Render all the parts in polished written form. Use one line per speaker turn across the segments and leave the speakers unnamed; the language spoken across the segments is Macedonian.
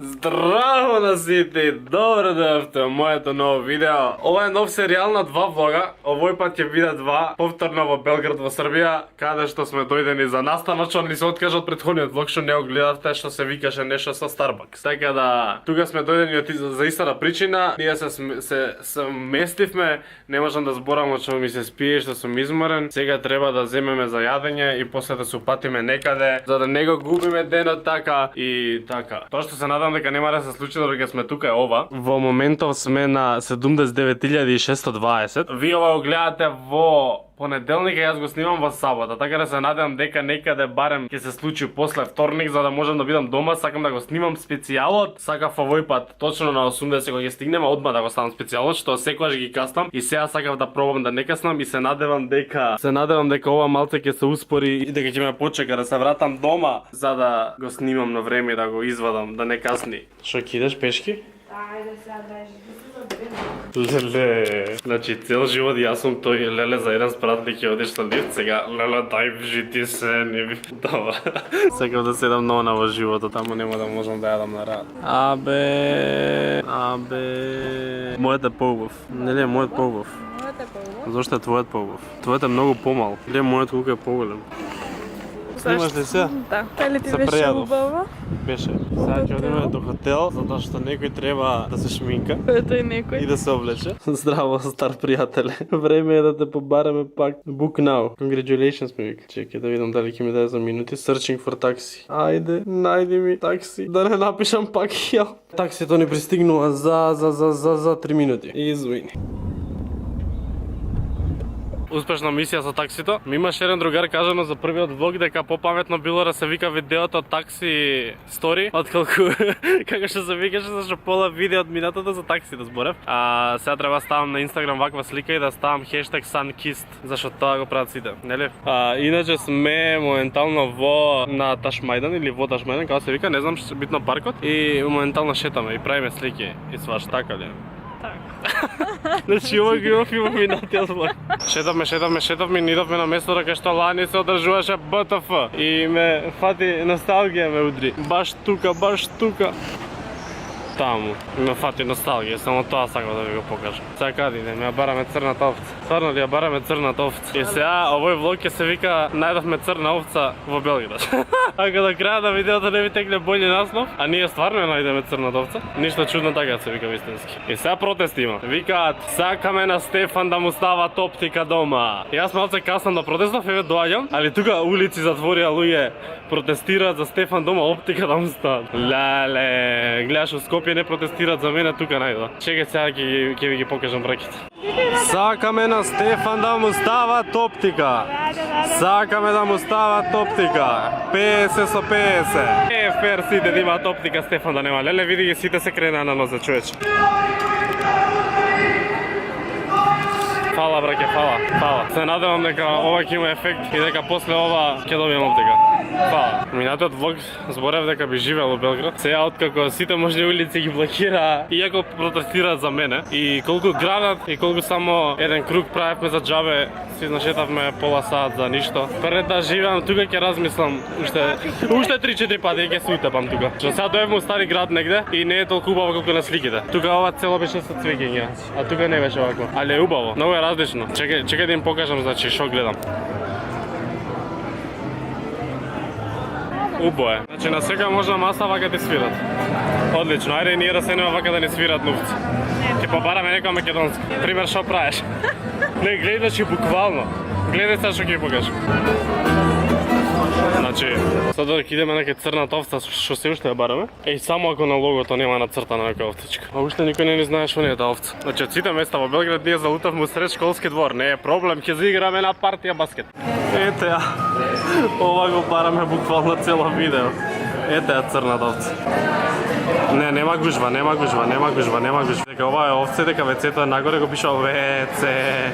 Здраво на сите! Добро дојавте во моето ново видео. Ова е нов серијал на два влога. Овој пат ќе биде два, повторно во Белград во Србија, каде што сме дојдени за настанот, што ни се откажа од претходниот влог што не го гледавте, што се викаше нешто со Starbucks. Така да, тука сме дојдени за истата причина. Ние се местивме, не можам да зборам што ми се спие, што сум изморен. Сега треба да земеме за јадење и после да се упатиме некаде, за да не го губиме денот така и така. Тоа што се надам дека нема да се случи додека сме тука е ова. Во моментов сме на 79.620. Ви ова го гледате во понеделник, јас го снимам во сабота, така да се надевам дека некаде барем ќе се случи после вторник, за да можам да бидам дома. Сакам да го снимам специјалот. Сакав овој пат точно на 80 кога ќе стигнеме одма да го ставам специјалот, што секогаш ги каснам и сега сакав да пробам да не каснам и се надевам дека ова малце ќе се успори и дека ќе ме почека да се вратам дома за да го снимам на време и да го извадам, да не касни. Што ќе идеш пешки?
Ајде сега дај.
Леле, значи цел живот јас сум тој леле за еден спратник ќе одиш со лифт, сега леле дај жити се, не би. Добра. Сакам да седам нона во животот, таму нема да можам да јадам на рад. Абе. Мојот е поубав. Нели мојот поубав?
Мојот е поубав.
Зошто е твојот поубав? Твојот е многу помал. Гледа мојот колку е поголем. Снимаш ли се?
Да. Дали ти
Се
беше
прејадов.
убаво?
Беше. Сега ќе одиме до хотел, затоа што некој треба да се шминка
Тој некој.
и да се облече. Здраво, стар пријателе. Време е да те побараме пак. Book now. Congratulations ми вика. Чекај да видам дали ќе ми даде за минути. Searching for taxi. Ајде, најди ми такси. Да не напишам пак help. Таксито ни пристигнува за 3 минути. Извини. Успешна мисија со таксито. Ми имаше еден другар кажано за првиот влог дека попаметно било да се вика видеото такси стори, отколку како што се викаше, зашто пола видео од минатото за такси да зборев. А сега треба да ставам на Инстаграм ваква слика и да ставам хештег sunkissed, зашто тоа го прават сите, нели? Иначе сме моментално во на Ташмајдан или во Ташмајдан, како се вика, не знам, што битно паркот и моментално шетаме и правиме слики и сваш, така ли? Значи ова ги имав и во минатиот влог. Шетавме и идовме на местото кај што лани се одржуваше БТФ и ме фати носталгија, ме удри. Баш тука. Таму. Ме фати носталгија, само тоа сакам да ви го покажам. Сега каде идем, ја бараме црната овца. Стварно ли ја бараме црната овца? И сега овој влог ќе се вика најдовме црна овца во Белград. Ако до крај на видеото не ви текне бољи наслов, а ние стварно ја најдеме црната овца, ништо чудно така се вика вистински. И сега протест има. Викаат, сакаме на Стефан да му стават оптика дома. Јас малце каснам на протестов и ве доаѓам, али тука улици затворија луѓе протестираат за Стефан дома оптика да му стават. Леле, гледаш у Скопје не протестираат за мене, тука најдоа. Чекај сега ќе ви ги покажам браките. Сакаме на Стефан да му стават оптика. Сакаме да му стават оптика. 50 со 50. Фер сите да имаат оптика, Стефан да нема. Леле, види ги, сите се крена на нозе, човече. Фала, браке, фала. Се надевам дека ова ќе има ефект и дека после ова ќе добием оптика. Фала. Минатиот влог зборев дека би живеел во Белград. Сега откако сите можни улици ги блокира, иако протестираат за мене, и колку градат и колку само еден круг правевме за џабе, си нашетавме пола сат за ништо. Пред да живеам тука ќе размислам уште 3-4 пати ќе се утепам тука. Што сега доевме у стари град негде и не е толку убаво колку на сликите. Тука ова цело беше со цвеќења, а тука не беше вако. Али е убаво, многу е различно. Чекај да им покажам значи што гледам. Убо е. Значи на секоја можна маса вака ти свират. Одлично, ајде ние да седнеме вака да ни свират новци. Ти побараме некоја македонска. Пример, што правиш? Не, гледај, значи буквално. Гледај сега што ќе ви покажам. Значи, сега додека идеме некај црната овца што се уште ја бараме. Еј, само ако на логото нема нацртана некоја овцичка. А уште никој не ни знае што не е таа овца. Значи, од сите места во Белград ние залутавме усред школски двор. Не е проблем, ќе заиграме една партија баскет. Ете ја. Ова го бараме буквално цело видео. Ете ја црната овца. Не, нема гужва. Дека ова е овце, дека вецето е нагоре, го пишува веце.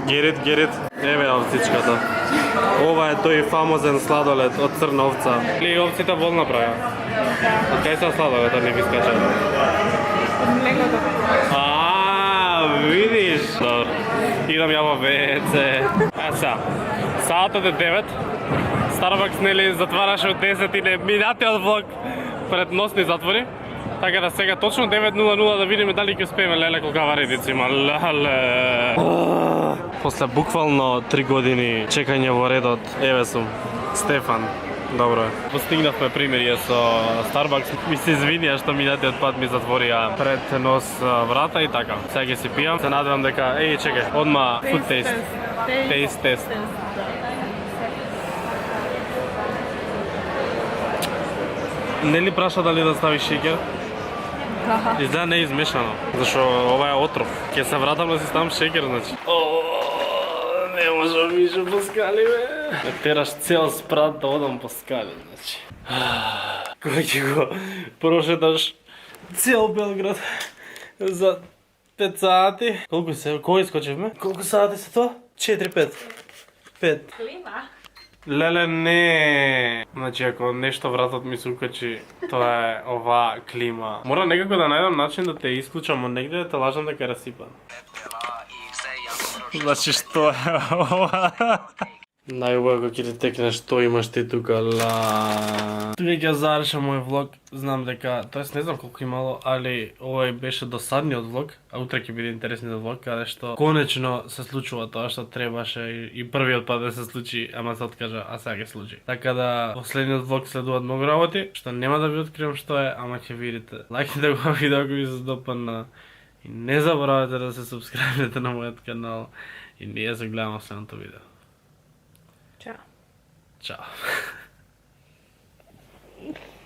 Get it. Еве овцичката. Ова е тој фамозен сладолед од црна овца. Или овците волна правја? Од кај са сладолед, не ви скача?
Од млекото.
Видиш? Добро. Идам ја во веце. Сега. Саатот е 9. Starbucks нели затвараше од 10 и не минатиот влог пред носни затвори. Така да сега точно 9:00 да видиме дали ќе успееме, леле колка варедици има, леле. После буквално 3 години чекање во редот, еве сум, Стефан. Добро е. Постигнавме примирие со Starbucks. Ми се извинија што минатиот пат ми затворија пред нос врата и така. Сега ќе си пијам. Се надевам дека, чекај, одма food taste. Taste test. Не ли праша дали да ставиш шеќер?
Да.
Изгледа не е измешано, зашто ова е отров. Ќе се вратам да си ставам шеќер, значи. Не можам више по скали, бе. Ме тераш цел спрат да одам по скали, значи. Кој ќе го прошеташ цел Белград за 5 сати? Колку се? Кој искочевме? Колку сати се тоа? 4-5. 5.
Клима.
Леле, не. Значи, ако нешто вратот ми се укачи, тоа е ова клима. Мора некако да најдам начин да те исклучам од негде, да те лажам дека е расипан. Значи, што е ова? Најубаво ќе ти текне што имаш ти тука, ла. Тука ќе завршам мој влог. Знам дека, тоест не знам колку имало, али овој беше досадниот влог, а утре ќе биде интересниот влог, каде што конечно се случува тоа што требаше и првиот пат да се случи, ама се откажа, а сега ќе се случи. Така да последниот влог следуваат многу работи, што нема да ви откривам што е, ама ќе видите. Лајкнете го видео ако ви се допадна. И не заборавате да се субскрајбнете на мојот канал и ние се гледаме во следното видео.
Чао.
Чао.